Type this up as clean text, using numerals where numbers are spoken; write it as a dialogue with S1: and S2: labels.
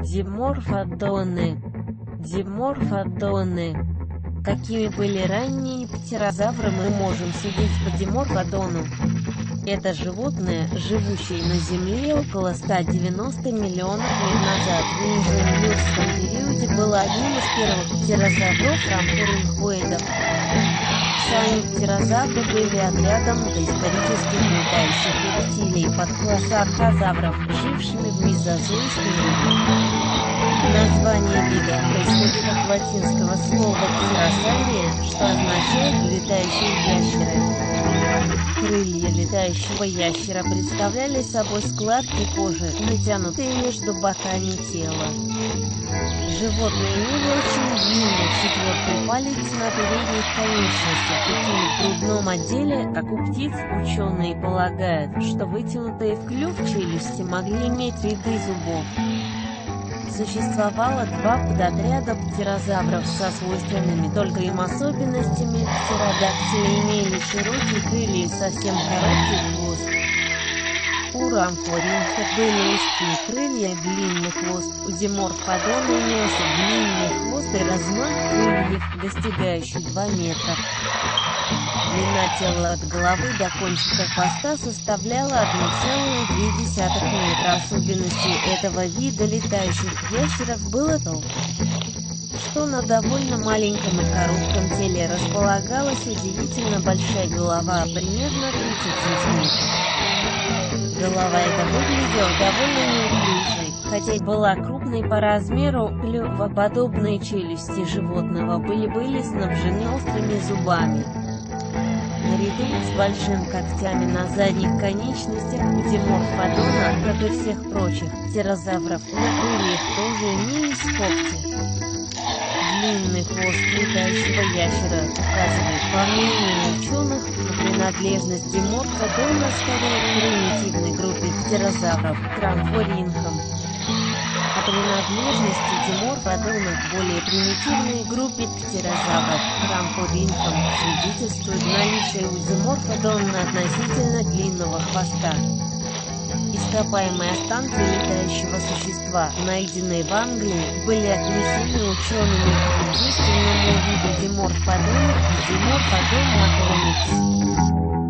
S1: Диморфодоны. Диморфодоны. Какими были ранние птерозавры, мы можем судить по диморфодону. Это животное, живущее на Земле около 190 миллионов лет назад, в мезоюрском периоде было одним из первых птерозавров рамфоринхоидов. Сами птерозавры были отрядом доисторических летающих рептилий подкласса архозавров, жившими в мезозойском веке. Название вида происходит от латинского слова «птеросаврия», что означает «летающие ящеры». Крылья летающего ящера представляли собой складки кожи, натянутые между боками тела. Животное имело очень длинный четвертый палец на передних конечностях и в грудном отделе, как у птиц. Ученые полагают, что вытянутые в клюв челюсти могли иметь ряды зубов. Существовало два подотряда птерозавров со свойственными только им особенностями. Птеродактили имели широкие крылья и совсем короткий хвост. У рамфоринхов были узкие крылья и длинный хвост. У диморфодона имелся длинный хвост и размах крыльев, достигающий 2 метра. Длина тела от головы до кончика хвоста составляла 1,2 метра. Особенностью этого вида летающих ящеров было то, что на довольно маленьком и коротком теле располагалась удивительно большая голова, примерно 30 сантиметров. Голова эта выглядела довольно неуклюжей, хотя и была крупной по размеру. Клювоподобные челюсти животного были снабжены острыми зубами. Наряду с большими когтями на задних конечностях у диморфодона, как и всех прочих птерозавров, на крыльях тоже имелись когти. Длинный хвост летающего ящера указывает, по мнению ученых, на принадлежность диморфодона скорее к примитивной группе птерозавров, к рамфоринхам. О принадлежности диморфодона к более примитивной группе птерозавров, к рамфоринхам, свидетельствует наличие у диморфодона относительно длинного хвоста. Ископаемые останки летающего существа, найденные в Англии, были отнесены учеными к единственному виду диморфодона – диморфодон макроникс.